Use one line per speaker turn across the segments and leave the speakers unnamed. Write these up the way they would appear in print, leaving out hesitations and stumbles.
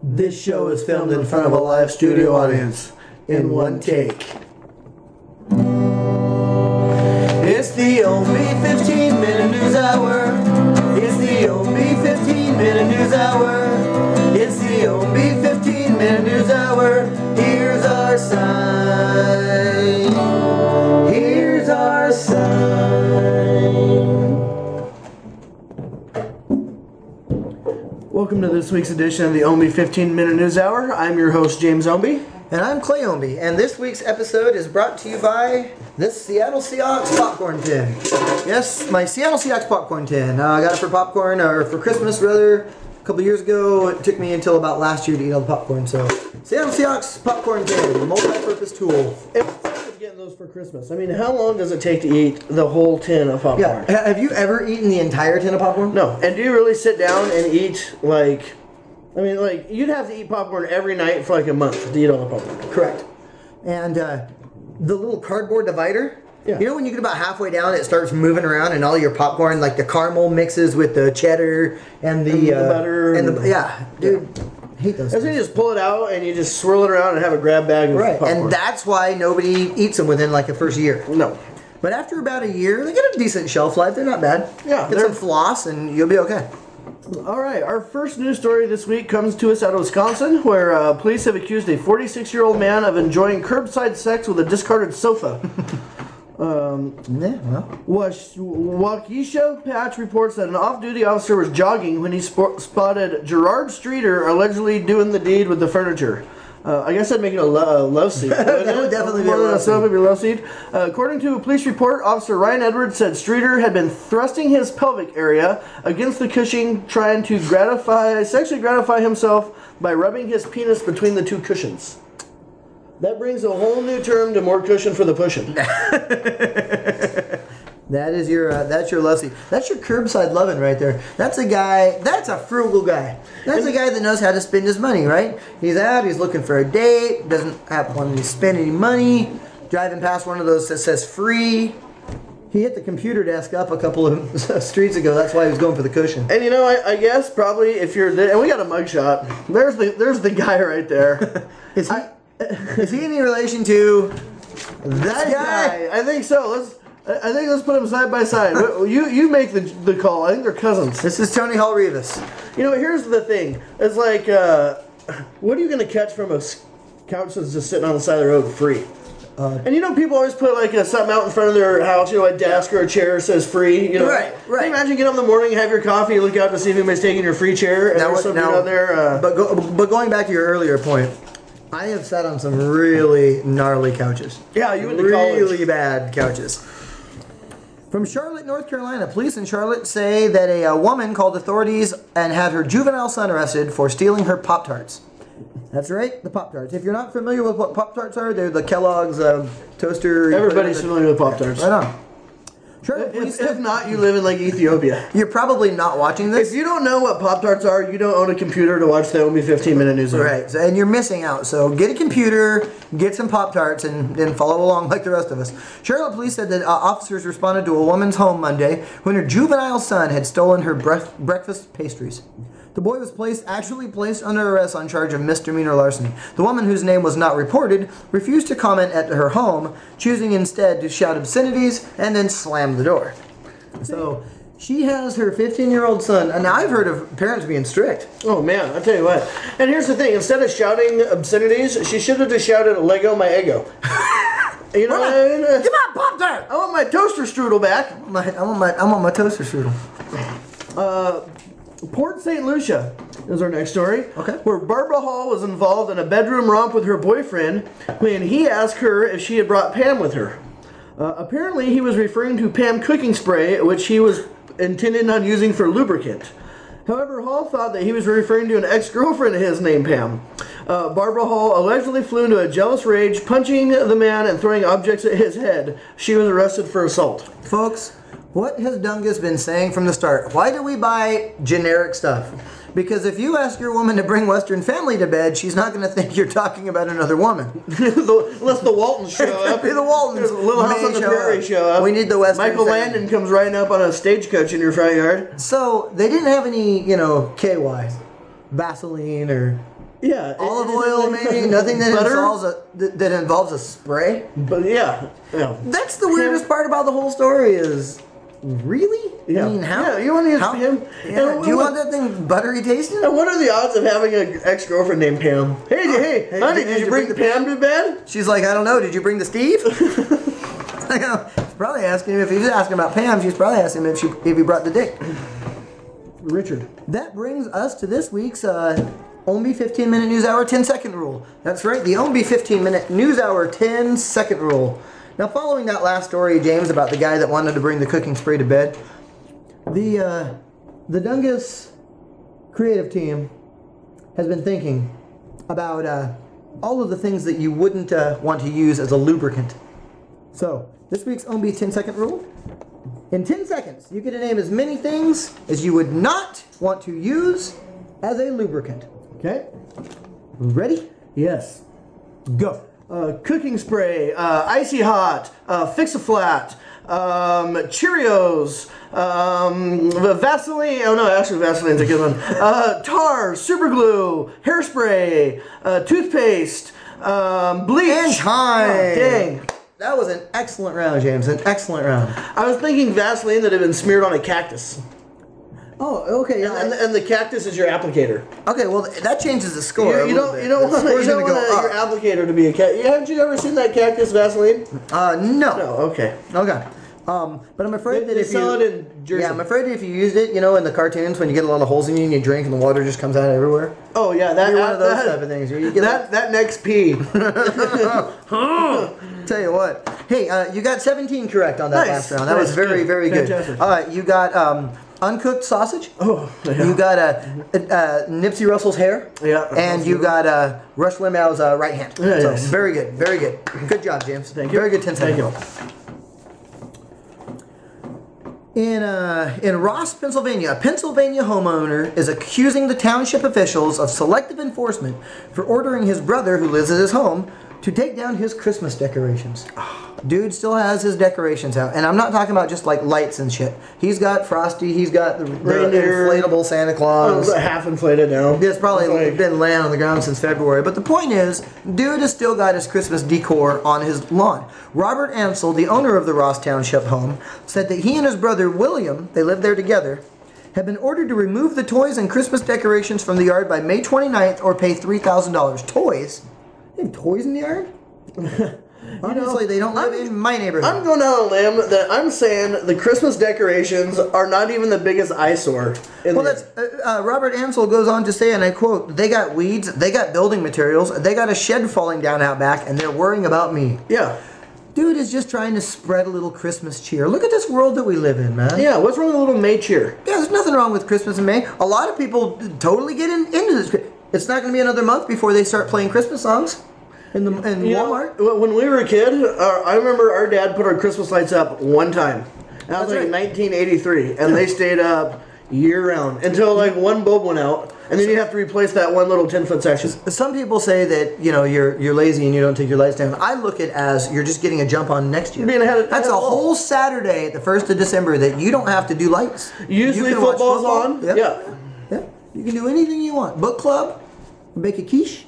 This show is filmed in front of a live studio audience in one take. It's the Ownbey 15-minute news hour. It's the Ownbey 15-minute news hour. It's the Ownbey 15-minute news hour. Here's our sign. Here's our sign. Welcome to this week's edition of the Ownbey 15-minute news hour. I'm your host, James Ownbey.
And I'm Clay Ownbey, and this week's episode is brought to you by this Seattle Seahawks popcorn tin. Yes, my Seattle Seahawks popcorn tin. I got it for popcorn, or for Christmas rather, a couple years ago. It took me until about last year to eat all the popcorn, so Seattle Seahawks popcorn tin, multi-purpose tool.
Getting those for Christmas. I mean, how long does it take to eat the whole tin of popcorn?
Yeah, have you ever eaten the entire tin of popcorn?
No. And do you really sit down and eat, like... I mean, like, you'd have to eat popcorn every night for like a month to eat all the popcorn.
Correct. And the little cardboard divider, you know when you get about halfway down, it starts moving around and all your popcorn, like the caramel mixes with the cheddar and the
butter.
Dude, I hate those.
And so you just pull it out and you just swirl it around and have a grab bag of popcorn.
And that's why nobody eats them within like the first year.
No.
But after about a year, they get a decent shelf life. They're not bad.
Yeah.
Get some floss and you'll be okay.
All right, our first news story this week comes to us out of Wisconsin, where police have accused a 46-year-old man of enjoying curbside sex with a discarded sofa. Waukesha Patch reports that an off-duty officer was jogging when he spotted Gerard Streeter allegedly doing the deed with the furniture. I guess I'd make it a love seat.
That would definitely be a love seat.
It'd be a love seat. According to a police report, Officer Ryan Edwards said Streeter had been thrusting his pelvic area against the cushion, trying to sexually gratify himself by rubbing his penis between the two cushions. That brings a whole new term to more cushion for the pushing.
That's your love seat. That's your curbside loving right there. That's a guy. That's a frugal guy. That's a guy that knows how to spend his money, right? He's out. He's looking for a date. Doesn't have one to spend any money. Driving past one of those that says free. He hit the computer desk up a couple of streets ago. That's why he was going for the cushion.
And you know, I guess probably if you're there, and we got a mugshot. There's the guy right there.
Is he any relation to
that guy? I think so. Let's put them side by side. You make the call. I think they're cousins.
This is Tony Hall Rivas.
You know, here's the thing. It's like, what are you going to catch from a couch that's just sitting on the side of the road free? And you know, people always put like something out in front of their house, you know, a desk or a chair that says free. You know,
right.
Can you imagine getting up in the morning, have your coffee, you look out to see if anybody's taking your free chair, and there's something out there.
But going back to your earlier point, I have sat on some really gnarly couches.
Yeah, you went to college.
Really bad couches. From Charlotte, North Carolina, police in Charlotte say that a woman called authorities and had her juvenile son arrested for stealing her Pop-Tarts. That's right, the Pop-Tarts. If you're not familiar with what Pop-Tarts are, they're the Kellogg's toaster.
Everybody's familiar with Pop-Tarts.
Right on. Charlotte police
if not, you live in like Ethiopia.
You're probably not watching this.
If you don't know what Pop-Tarts are, you don't own a computer to watch the Ownbey 15-minute news.
Right, and you're missing out. So get a computer, get some Pop-Tarts, and then follow along like the rest of us. Charlotte police said that officers responded to a woman's home Monday when her juvenile son had stolen her breakfast pastries. The boy was actually placed under arrest on charge of misdemeanor larceny. The woman, whose name was not reported, refused to comment at her home, choosing instead to shout obscenities and then slam the door. So she has her 15-year-old son, and I've heard of parents being strict.
Oh man, I tell you what. And here's the thing: instead of shouting obscenities, she should have just shouted "Lego my ego." You know,
give me a Pop-Tart!
I want my toaster strudel back.
I want my toaster strudel.
Port St. Lucia is our next story.
Okay.
Where Barbara Hall was involved in a bedroom romp with her boyfriend when he asked her if she had brought Pam with her. Apparently, he was referring to Pam cooking spray, which he was intending on using for lubricant. However, Hall thought that he was referring to an ex-girlfriend of his named Pam. Barbara Hall allegedly flew into a jealous rage, punching the man and throwing objects at his head. She was arrested for assault.
Folks, what has Dungus been saying from the start? Why do we buy generic stuff? Because if you ask your woman to bring Western Family to bed, she's not going to think you're talking about another woman.
Unless the Waltons show up.
The Waltons.
Little House on the Prairie show up.
We need the Western
Michael
Family.
Landon comes riding up on a stagecoach in your front yard.
So, they didn't have any, KY, Vaseline, or
Yeah.
Olive oil, maybe. Nothing that
Butter?
involves a spray.
But yeah.
That's the weirdest part about the whole story is, really?
Yeah.
I mean, how?
Yeah, you want to use Pam?
Yeah. Do you want that thing buttery tasting?
And what are the odds of having an ex-girlfriend named Pam? Hey, honey, did you bring Pam to bed?
She's like, I don't know. Did you bring the Steve? She's probably asking him if he was asking about Pam. She's probably asking him if he brought the dick.
Richard.
That brings us to this week's Ownbey 15-minute news hour 10-second rule. That's right, the Ownbey 15-minute news hour 10-second rule. Now, following that last story, James, about the guy that wanted to bring the cooking spray to bed, the Dungus creative team has been thinking about all of the things that you wouldn't want to use as a lubricant. So, this week's Ownbey 10-second rule. In 10 seconds, you get to name as many things as you would not want to use as a lubricant. Okay? Ready?
Yes.
Go.
Cooking spray, icy hot, Fix-A-Flat, Cheerios, Vaseline. Oh no, actually Vaseline's a good one. Tar, super glue, hairspray, toothpaste, bleach.
And time.
Oh, dang.
That was an excellent round, James. An excellent round.
I was thinking Vaseline that had been smeared on a cactus.
Oh, okay.
And the cactus is your applicator.
Okay, well that changes the score.
You don't want your applicator to be a cactus. Haven't you ever seen that cactus Vaseline?
No.
No. Okay.
Okay. But I'm afraid that
They
if
sell
you
it in Jersey.
I'm afraid that if you used it, in the cartoons when you get a lot of holes in you and you drink and the water just comes out everywhere.
Oh yeah, that
You're one of those type of things. You get
that next pee.
Tell you what. Hey, you got 17 correct on that last round. That was very, very good.
Fantastic.
You got uncooked sausage.
Oh, yeah.
You got Nipsey Russell's hair.
Yeah.
And you got Rush Limbaugh's right hand.
Yeah,
so
yes.
very good, very good. Good job, James.
Thank you.
Very good 10 seconds. In Ross, Pennsylvania, a Pennsylvania homeowner is accusing the township officials of selective enforcement for ordering his brother, who lives at his home, to take down his Christmas decorations. Dude still has his decorations out. And I'm not talking about just like lights and shit. He's got Frosty, he's got the inflatable Santa Claus.
Half inflated now.
It's probably been laying on the ground since February. But the point is, dude has still got his Christmas decor on his lawn. Robert Ansel, the owner of the Ross Township home, said that he and his brother William, they live there together, have been ordered to remove the toys and Christmas decorations from the yard by May 29th or pay $3,000. Toys? They have toys in the yard? Honestly, they don't live in my neighborhood.
I'm going out on a limb that I'm saying the Christmas decorations are not even the biggest eyesore.
That's Robert Ansel goes on to say, and I quote, "They got weeds, they got building materials, they got a shed falling down out back, and they're worrying about me."
Yeah.
Dude is just trying to spread a little Christmas cheer. Look at this world that we live in, man.
Yeah, what's wrong with a little May cheer?
Yeah, there's nothing wrong with Christmas in May. A lot of people totally get into this. It's not going to be another month before they start playing Christmas songs. In Walmart?
When we were a kid, I remember our dad put our Christmas lights up one time. That was like 1983, and they stayed up year-round until like one bulb went out, and then you have to replace that one little 10-foot section.
Some people say that you're lazy and you don't take your lights down. I look at it as you're just getting a jump on next year. That's a whole Saturday, the 1st of December, that you don't have to do lights.
Usually football's on.
Yep.
Yeah.
You can do anything you want. Book club, bake a quiche.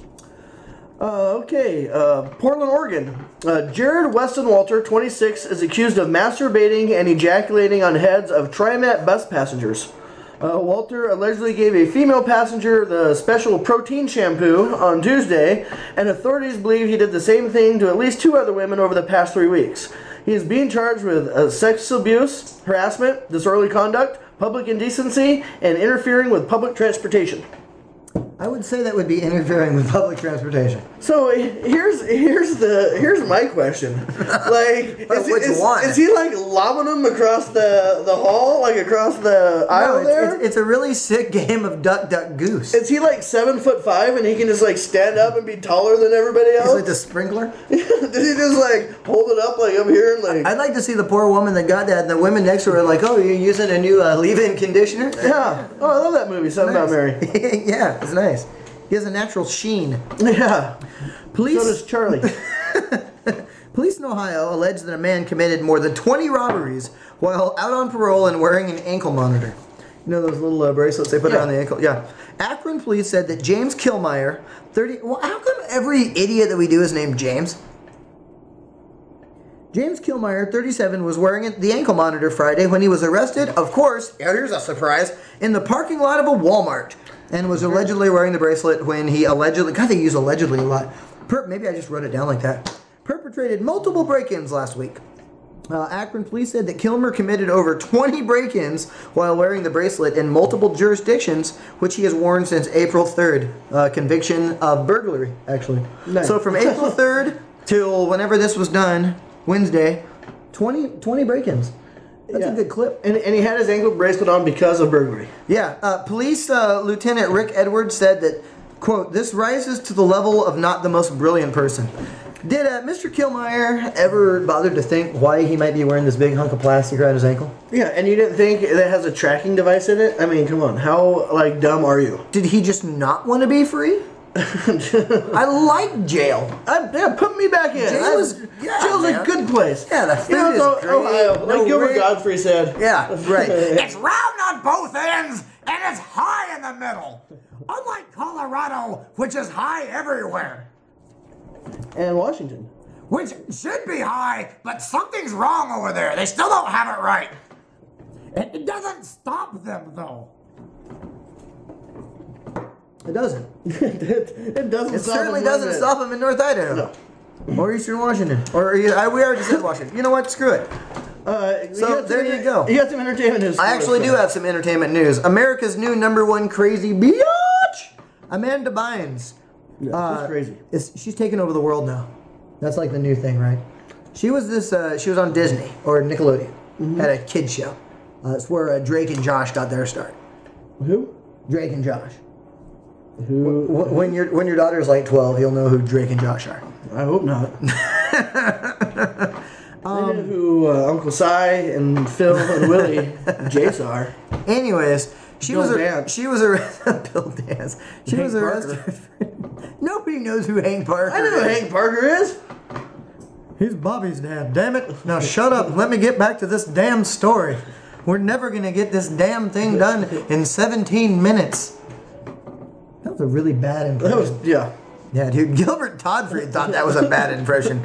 Portland, Oregon. Jared Weston Walter, 26, is accused of masturbating and ejaculating on heads of TriMet bus passengers. Walter allegedly gave a female passenger the special protein shampoo on Tuesday, and authorities believe he did the same thing to at least 2 other women over the past 3 weeks. He is being charged with sex abuse, harassment, disorderly conduct, public indecency, and interfering with public transportation.
I would say that would be interfering with public transportation.
So here's my question. Like, is he like lobbing them across the hall, like across the aisle there?
It's a really sick game of duck, duck, goose.
Is he like 7'5" and he can just like stand up and be taller than everybody else?
He's like the sprinkler.
Does he just like hold it up like up here and like?
I'd like to see the poor woman that got that, and the women next to her are like, "Oh, you're using a new leave-in conditioner?"
Yeah. Oh, I love that movie. Something About Mary.
Yeah, it's nice. He has a natural sheen.
Yeah.
Police.
So does Charlie.
Police in Ohio allege that a man committed more than 20 robberies while out on parole and wearing an ankle monitor. You know those little bracelets they put
Yeah.
around the ankle? Yeah. Akron police said that James Kilmeyer, 30... Well, how come every idiot that we do is named James? James Kilmeyer, 37, was wearing the ankle monitor Friday when he was arrested, of course, here's a surprise, in the parking lot of a Walmart, and was allegedly wearing the bracelet when he allegedly... God, they use allegedly a lot. Maybe I just wrote it down like that. Perpetrated multiple break-ins last week. Akron police said that Kilmer committed over 20 break-ins while wearing the bracelet in multiple jurisdictions, which he has worn since April 3rd. Conviction of burglary, actually.
Nice.
So from April 3rd till whenever this was done, Wednesday, 20 break-ins. That's a good clip.
And he had his ankle bracelet on because of burglary.
Yeah. Police Lieutenant Rick Edwards said that, quote, this rises to the level of not the most brilliant person. Did Mr. Kilmeyer ever bother to think why he might be wearing this big hunk of plastic around his ankle?
Yeah, and you didn't think that has a tracking device in it? I mean, come on. How, like, dumb are you?
Did he just not want to be free? I like jail.
Yeah, put me back in.
Jail's
a good place.
Yeah, the food is
so,
great.
Ohio, like Gilbert Godfrey said.
Yeah, right.
It's round on both ends, and it's high in the middle. Unlike Colorado, which is high everywhere.
And Washington.
Which should be high, but something's wrong over there. They still don't have it right. It doesn't stop them, though.
It doesn't.
It doesn't.
It certainly doesn't stop them in North Idaho.
No.
Or Eastern Washington. Or we already said Washington. You know what? Screw it. So there you go.
You got some entertainment news.
I actually do have some entertainment news. America's new #1 crazy biatch, Amanda Bynes.
Yeah, she's crazy.
She's taking over the world now. That's like the new thing, right? She was she was on Disney or Nickelodeon. Had a kid show. It's where Drake and Josh got their start.
Who?
Drake and Josh.
Who?
When your daughter's like 12, you'll know who Drake and Josh are.
I hope not. I know who Uncle Si and Phil and Willie Jace are.
Anyways, she
Bill
was
Dance.
arrested. Bill Dance. She
Hank
was arrested. Nobody knows who Hank Parker
I know who
is.
Hank Parker is.
He's Bobby's dad. Damn it! Now shut up. Let me get back to this damn story. We're never gonna get this damn thing done in 17 minutes. That was a really bad impression.
Yeah.
Yeah, dude. Gilbert Todfried thought that was a bad impression.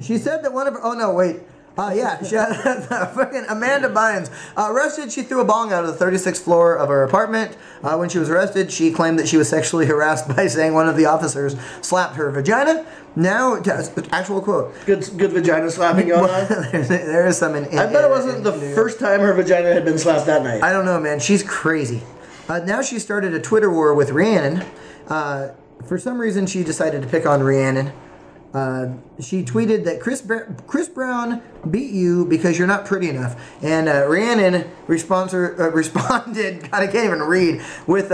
She said that one of her... Oh, no, wait. Fucking Amanda Bynes. Arrested, she threw a bong out of the 36th floor of her apartment. When she was arrested, she claimed that she was sexually harassed by saying one of the officers slapped her vagina. Now, actual quote.
Good vagina slapping going on.
There is some in
I bet it wasn't the first time her vagina had been slapped that night.
I don't know, man. She's crazy. Now she started a Twitter war with Rhiannon. For some reason, she decided to pick on Rhiannon. She tweeted that Chris Brown beat you because you're not pretty enough. And Rhiannon responded, God, I can't even read, with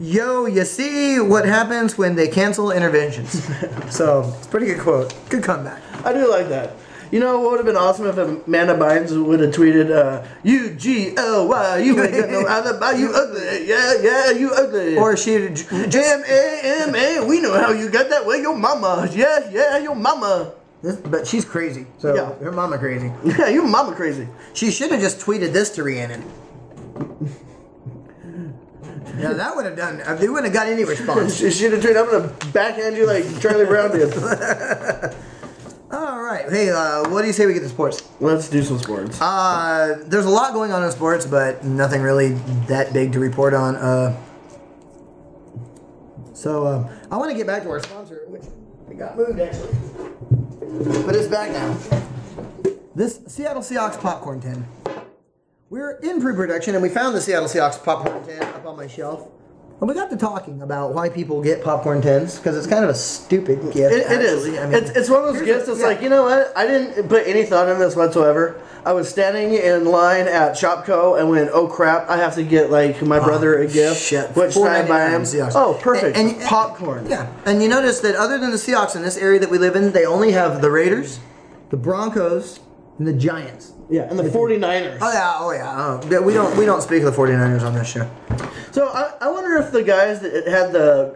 yo, you see what happens when they cancel interventions. So, it's a pretty good quote. Good comeback.
I do like that. You know what would have been awesome if Amanda Bynes would have tweeted, U-G-L-Y, you ain't got no alibi, you ugly, yeah, you ugly.
Or she
M-A-M-A, we know how you got that way, your mama, yeah, your mama.
But she's crazy. So,
Yeah.
her mama crazy.
Yeah, your mama crazy.
She should have just tweeted this to Rhiannon. Yeah, that would have done. They wouldn't have got any response.
She should have tweeted, I'm going to backhand you like Charlie Brown did.
All right. Hey, what do you say we get to sports?
Let's do some sports.
There's a lot going on in sports, but nothing really that big to report on. I want to get back to our sponsor, which we got moved actually, but it's back now. This Seattle Seahawks popcorn tin. We're in pre-production, and we found the Seattle Seahawks popcorn tin up on my shelf. And we got to talking about why people get popcorn tins, because it's kind of a stupid gift.
It is.
I mean,
it's one of those gifts that's like, you know what? I didn't put any thought in this whatsoever. I was standing in line at Shopco and went, oh crap, I have to get like my brother a gift.
Shit.
Which time I am?
Seahawks.
Oh, perfect.
And
popcorn.
Yeah. And you notice that other than the Seahawks in this area that we live in, they only have the Raiders, the Broncos, and the Giants.
Yeah, and the 49ers.
Oh yeah. We don't speak of the 49ers on this show.
So I wonder if the guys that had the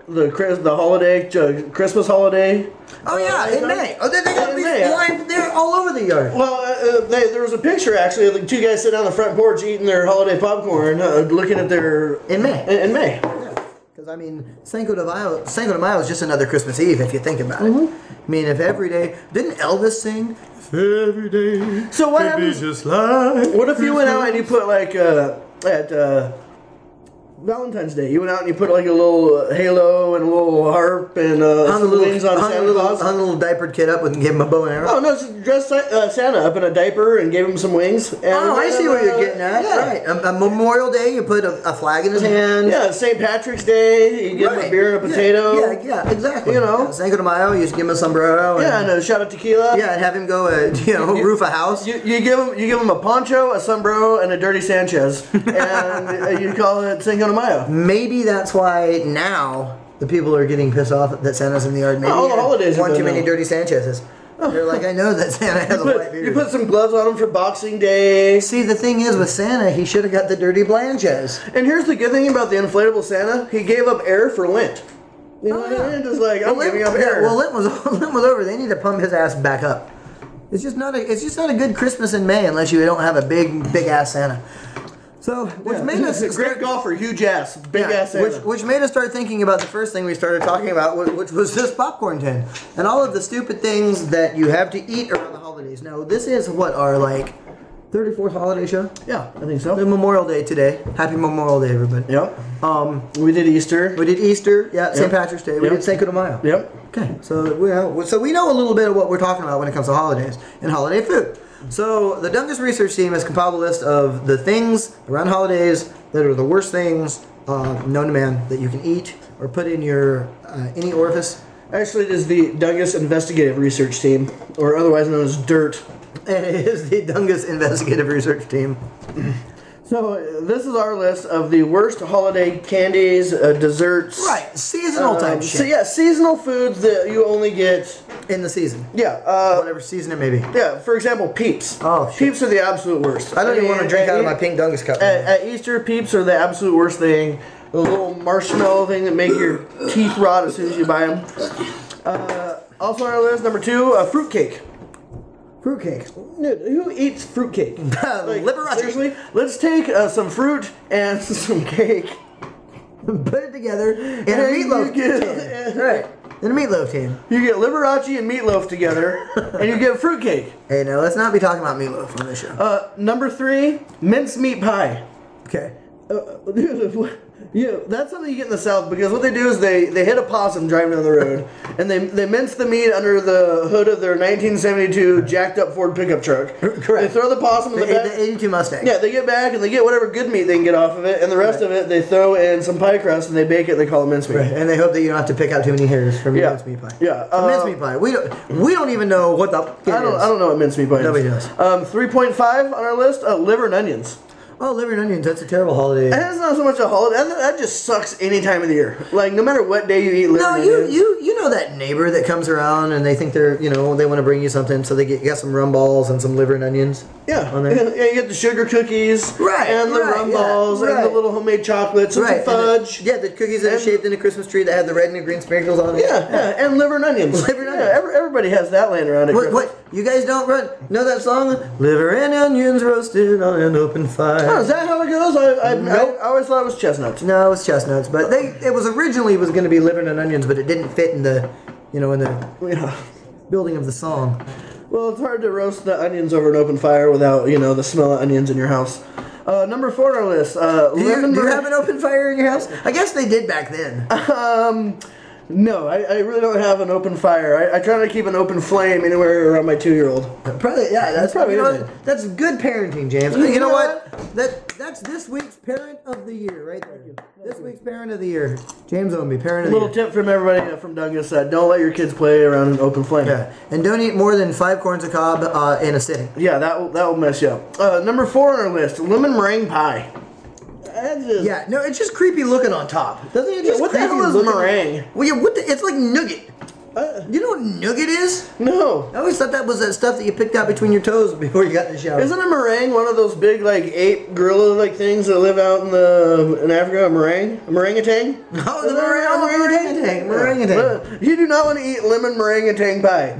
holiday Christmas holiday.
Oh yeah, in May. Oh, they got these lines. They're all over the yard.
Well, there was a picture actually of the two guys sitting on the front porch eating their holiday popcorn, looking at their
In May.
In May.
Because I mean, Cinco de Mayo is just another Christmas Eve if you think about it. I mean, if every day didn't Elvis sing? If every day.
So what happens?
Just like
What if you went out and you put like at Valentine's Day, you went out and you put like a little halo and a little harp and some wings on Santa Claus?
Hung a little diapered kid up and gave him a bow and arrow.
Oh no, just dressed Santa up in a diaper and gave him some wings. And
I see what you're getting at.
Yeah.
Right. A Memorial Day, you put a flag in his hand.
Yeah, St. Patrick's Day, you give him a beer and a potato.
Yeah, exactly.
You know.
Yeah, Cinco de Mayo, you just give him a sombrero.
And a shot of tequila.
Yeah, and have him go, roof a house.
You give him a poncho, a sombrero, and a dirty Sanchez, and you call it Cinco de Mayo.
Maybe that's why now the people are getting pissed off that Santa's in the yard. Maybe
all the holidays
one
are
too many
now.
dirty Sanchez's. They're like, I know that Santa has a white beard.
You put some gloves on him for Boxing Day.
See, the thing is with Santa, he should have got the dirty Blanches.
And here's the good thing about the inflatable Santa: he gave up air for Lent. You know what I mean? Just like I'm giving up air.
Well, Lent was over. They need to pump his ass back up. It's just not a good Christmas in May unless you don't have a big ass Santa. So, which made us
great golfer, huge ass, big ass Santa.
which made us start thinking about the first thing we started talking about, which was this popcorn tin and all of the stupid things that you have to eat around the holidays. Now, this is what our 34th holiday show.
Yeah, I think so.
The Memorial Day today. Happy Memorial Day, everybody.
Yep. We did Easter.
We did Easter. Yeah, St. Patrick's Day. We did Cinco de Mayo.
Yep.
Okay, so we know a little bit of what we're talking about when it comes to holidays and holiday food. So the Dungus research team has compiled a list of the things around holidays that are the worst things known to man that you can eat or put in your any orifice.
Actually, it is the Dungus Investigative Research Team, or otherwise known as DIRT.
And it is the Dungus Investigative Research Team.
So this is our list of the worst holiday candies, desserts.
Right, seasonal type shit.
So yeah, seasonal foods that you only get
in the season.
Yeah.
Whatever season it may be.
Yeah, for example, Peeps.
Oh, shit.
Peeps are the absolute worst.
I don't even want to drink out of my pink Dungus cup.
At Easter, Peeps are the absolute worst thing. The little marshmallow thing that make your teeth rot as soon as you buy them. Also on our list, number 2, fruitcake.
Fruitcake.
Dude, who eats fruitcake?
Liberace.
Seriously, let's take some fruit and some cake.
Put it together in a meatloaf tin. Right. In a meatloaf tin.
You get Liberace and meatloaf together, and you get fruitcake.
Hey, now let's not be talking about meatloaf on this show.
Number 3, mincemeat pie.
Okay.
Yeah, that's something you get in the South because what they do is they hit a possum driving down the road and they mince the meat under the hood of their 1972 jacked up Ford pickup truck.
Correct.
They throw the possum in the back.
The 82 Mustang.
Yeah, they get back and they get whatever good meat they can get off of it, and the rest of it they throw in some pie crust and they bake it. They call it mincemeat.
Right. And they hope that you don't have to pick out too many hairs from your mincemeat pie.
Yeah.
Mincemeat pie. We don't even know what the fuck it is.
I don't know what mincemeat pie is.
Nobody does.
3.5 on our list, liver and onions.
Oh, liver and onions, that's a terrible holiday.
And it's not so much a holiday. That just sucks any time of the year. Like, no matter what day you eat liver and onions.
You know that neighbor that comes around and they think they're, they want to bring you something, so you got some rum balls and some liver and onions.
Yeah.
On there.
Yeah, you get the sugar cookies.
Right.
And the rum balls and the little homemade chocolates and some fudge.
The cookies that are shaped in a Christmas tree that have the red and the green sprinkles on it.
Yeah. And liver and onions.
Liver and onions.
Yeah, everybody has that laying around at Christmas.
What? You guys don't know that song? Liver and onions roasted on an open fire.
Oh, is that how it goes? I always thought it was chestnuts.
No, it was chestnuts, but it was originally going to be liver and onions, but it didn't fit in the, in the building of the song.
Well, it's hard to roast the onions over an open fire without, the smell of onions in your house. Number 4 on our list.
Do you have an open fire in your house? I guess they did back then.
No, I really don't have an open fire. I try to keep an open flame anywhere around my 2-year-old.
Probably, yeah. That's probably that's good parenting, James. You know what? That's this week's parent of the year, right there. This week's parent of the year, James Ownbey, parent of the year.
Little tip from everybody from Dungus: don't let your kids play around an open flame.
Yeah, and don't eat more than 5 corns of cob in a sitting.
Yeah, that will mess you up. Number 4 on our list: lemon meringue pie.
Yeah, no, it's just creepy looking on top. Doesn't it just
what the hell is meringue?
Well, yeah, it's like nougat. You know what nougat is?
No.
I always thought that was that stuff that you picked out between your toes before you got in the shower.
Isn't a meringue one of those big like ape gorilla like things that live out in Africa? A meringue? A meringue-a-tang?
Oh, the meringue-a-tang. Meringue-a-tang.
You do not want to eat lemon meringue-a-tang pie.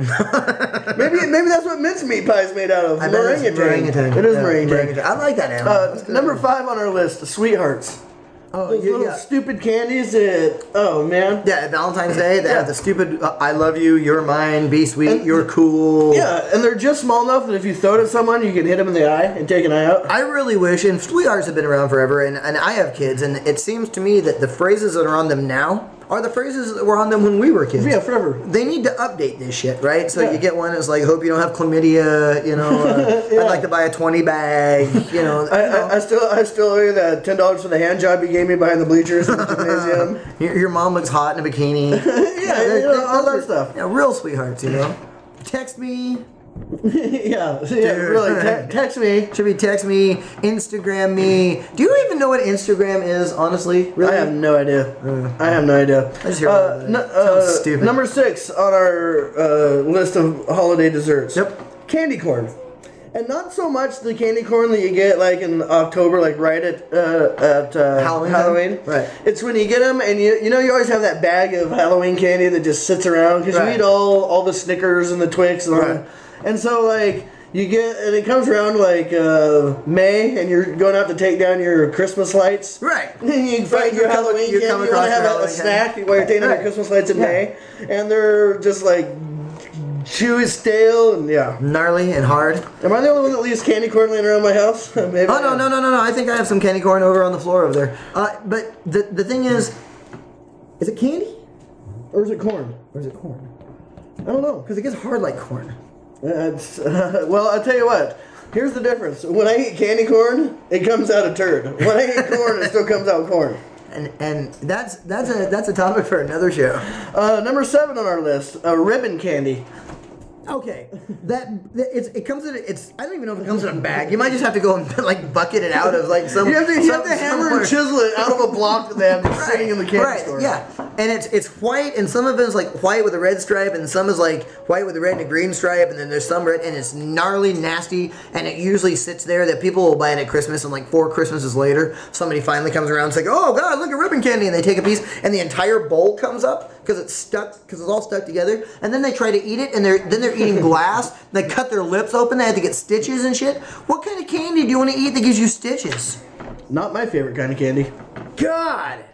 maybe that's what mincemeat pie is made out of. Meringue-a-tang. It is meringue-a-tang.
I like that animal.
Number 5 on our list, sweethearts.
Oh,
those little stupid candies that, oh man.
Yeah, at Valentine's Day, they have the stupid, I love you, you're mine, be sweet, you're cool.
Yeah, and they're just small enough that if you throw it at someone, you can hit them in the eye and take an eye out.
I really wish, and sweethearts have been around forever, and I have kids, and it seems to me that the phrases that are on them now are the phrases that were on them when we were kids.
Yeah, forever.
They need to update this shit, right? So you get one that's like, hope you don't have chlamydia, you know, I'd like to buy a 20 bag, you know.
I still owe you that $10 for the hand job you gave me behind the bleachers in the gymnasium.
Your mom looks hot in a bikini.
All that stuff.
Yeah, real sweethearts, you know. Text me.
Really. Text me.
Should be text me, Instagram me. Do you even know what Instagram is, honestly? Really?
I have no idea. I have no idea.
I just hear sounds stupid.
Number 6 on our list of holiday desserts.
Yep.
Candy corn. And not so much the candy corn that you get like in October, like right at Halloween.
Right.
It's when you get them, and you know you always have that bag of Halloween candy that just sits around because you eat all the Snickers and the Twix and all that. And so like you get, and it comes around like May, and you're going out to take down your Christmas lights.
Right.
And you find your Halloween candy. You want to have a snack while you're taking down your Christmas lights in May, and they're just like chewy, stale, and
gnarly and hard.
Am I the only one that leaves candy corn laying around my house? Maybe.
Oh no! I think I have some candy corn over on the floor over there. But the thing is it candy,
or is it corn? I don't know,
because it gets hard like corn.
Well, I'll tell you what. Here's the difference. When I eat candy corn, it comes out a turd. When I eat corn, it still comes out corn.
And that's a topic for another show.
Number 7 on our list, ribbon candy.
Okay, it comes in. I don't even know if it comes in a bag. You might just have to go and like bucket it out of like some.
You have to hammer and chisel it out of a block that they have sitting in the candy store.
Yeah, and it's white, and some of it is like white with a red stripe, and some is like white with a red and a green stripe, and then there's some red, and it's gnarly, nasty, and it usually sits there that people will buy it at Christmas, and like 4 Christmases later, somebody finally comes around and it's like, oh God, look at ribbon candy, and they take a piece, and the entire bowl comes up because it's all stuck together, and then they try to eat it, and they're eating glass. They cut their lips open. They had to get stitches and shit. What kind of candy do you want to eat that gives you stitches?
Not my favorite kind of candy.
God.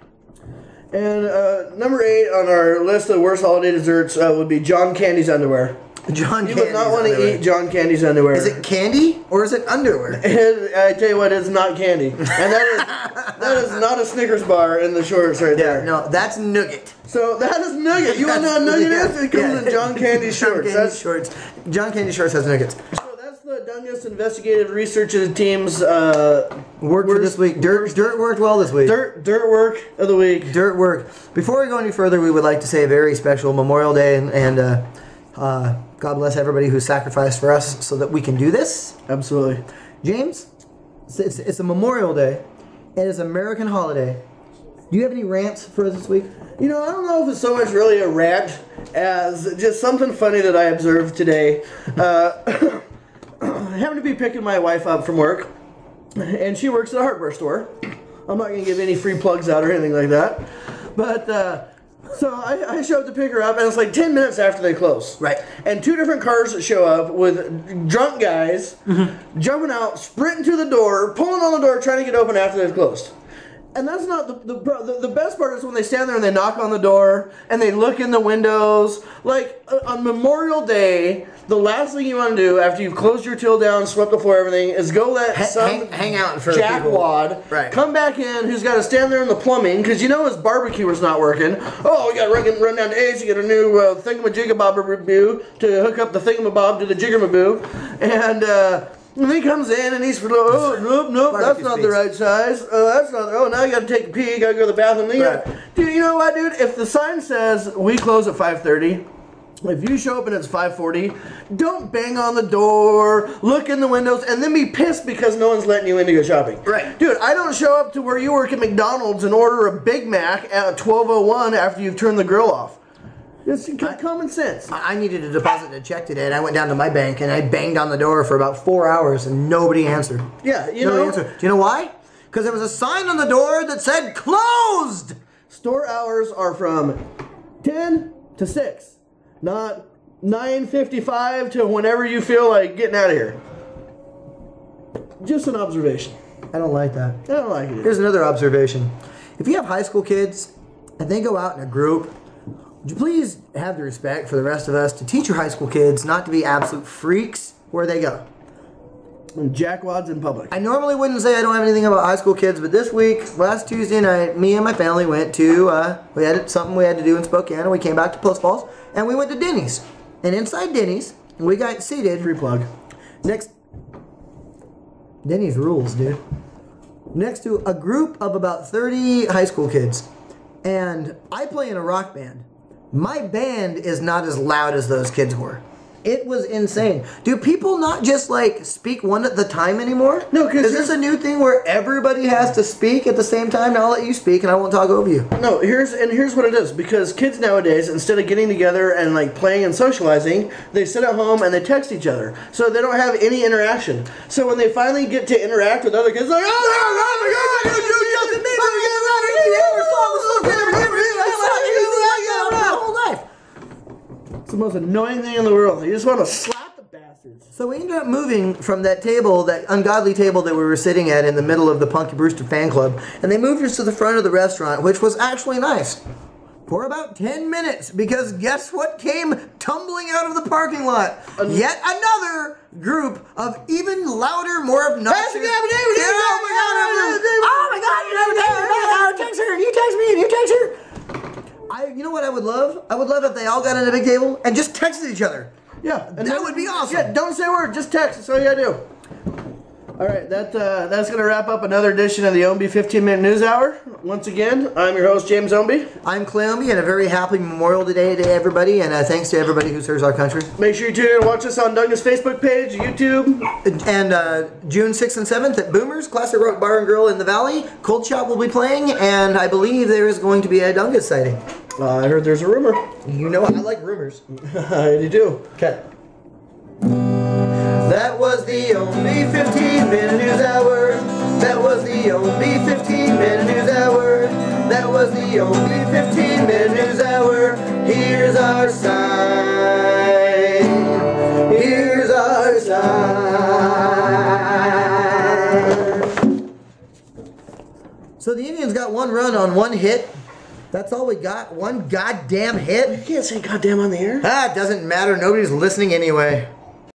And number 8 on our list of worst holiday desserts would be John Candy's underwear.
John
Candy's
underwear.
You would not want to eat John Candy's underwear.
Is it candy or is it underwear?
I tell you what, it's not candy. And that is not a Snickers bar in the shorts right there.
No, that's nougat.
So that is nougat. You want to know what nougat is? It comes in John Candy's shorts.
John Candy shorts has nuggets.
So that's the Dungus Investigative Research Team's
work for this week. Dirt worked well this week.
Dirt work of the week.
Dirt work. Before we go any further, we would like to say a very special Memorial Day and God bless everybody who sacrificed for us so that we can do this.
Absolutely.
James, it's a Memorial Day. It is an American holiday. Do you have any rants for us this week?
You know, I don't know if it's so much really a rant as just something funny that I observed today. I happened to be picking my wife up from work, and she works at a hardware store. I'm not going to give any free plugs out or anything like that. But so I show up to pick her up, and it's like 10 minutes after they close.
Right.
And 2 different cars that show up with drunk guys jumping out, sprinting to the door, pulling on the door, trying to get open after they've closed. And that's not the best part is when they stand there and they knock on the door and they look in the windows. Like on Memorial Day, the last thing you want to do after you've closed your till down, swept the floor, everything, is go let some
hang out in front of
jackwad come back in who's got to stand there in the plumbing because you know his barbecuer's not working. Oh, you got to run down to Ace, you get a new thingamajigabobaboo to hook up the thingamabob to the jiggamaboo. And he comes in and he's, oh, nope, that's not the right size. That's not, now you gotta take a pee, you gotta go to the bathroom. Dude, you know what, dude? If the sign says we close at 5:30, if you show up and it's 5:40, don't bang on the door, look in the windows, and then be pissed because no one's letting you in to go shopping.
Right.
Dude, I don't show up to where you work at McDonald's and order a Big Mac at 12:01 after you've turned the grill off. It's common sense.
I needed to deposit a check today, and I went down to my bank, and I banged on the door for about 4 hours, and nobody answered.
Yeah,
Nobody answered. Do you know why? Because there was a sign on the door that said closed.
Store hours are from 10 to 6, not 9:55 to whenever you feel like getting out of here. Just an observation.
I don't like that.
I don't like it.
Here's another observation. If you have high school kids and they go out in a group, would you please have the respect for the rest of us to teach your high school kids not to be absolute freaks where they go?
And jackwads in public.
I normally wouldn't say I don't have anything about high school kids, but this week, last Tuesday night, me and my family went to, we had something we had to do in Spokane, and we came back to Post Falls, and we went to Denny's. And inside Denny's, we got seated.
Free plug.
Next, Denny's rules, dude. Next to a group of about 30 high school kids. And I play in a rock band. My band is not as loud as those kids were. It was insane. Do people not just like speak one at the time anymore?
No, because
is this a new thing where everybody has to speak at the same time? Now I'll let you speak and I won't talk over you.
No, here's what it is. Because kids nowadays, instead of getting together and like playing and socializing, they sit at home and they text each other. So they don't have any interaction. So when they finally get to interact with other kids, like, oh my God, you Justin It's the most annoying thing in the world. You just want to slap the bastards.
So we ended up moving from that table, that ungodly table that we were sitting at in the middle of the Punky Brewster fan club, and they moved us to the front of the restaurant, which was actually nice. For about 10 minutes, because guess what came tumbling out of the parking lot? Yet another group of even louder, more obnoxious... Oh my God, you text her, and you text me, and you text her. You know what I would love? I would love if they all got on a big table and just texted each other.
Yeah. And
that would be awesome.
Yeah, don't say a word, just text. That's all you gotta do. All right, that's going to wrap up another edition of the Ownbey 15-Minute News Hour. Once again, I'm your host, James Ownbey.
I'm Clay Ownbey, and a very happy Memorial Day to everybody, and thanks to everybody who serves our country.
Make sure you tune in and watch us on Dungus Facebook page, YouTube.
And June 6th and 7th at Boomers, Classic Rock Bar and Grill in the Valley. Cold Shot will be playing, and I believe there is going to be a Dungus sighting.
I heard there's a rumor.
You know I like rumors.
You do.
Okay. That was the Ownbey 15-Minute News Hour. That was the Ownbey 15-Minute News Hour. That was the Ownbey 15-Minute News Hour. Here's our sign. Here's our sign. So the Indians got one run on one hit. That's all we got. One goddamn hit.
You can't say goddamn on the air.
Ah, it doesn't matter. Nobody's listening anyway.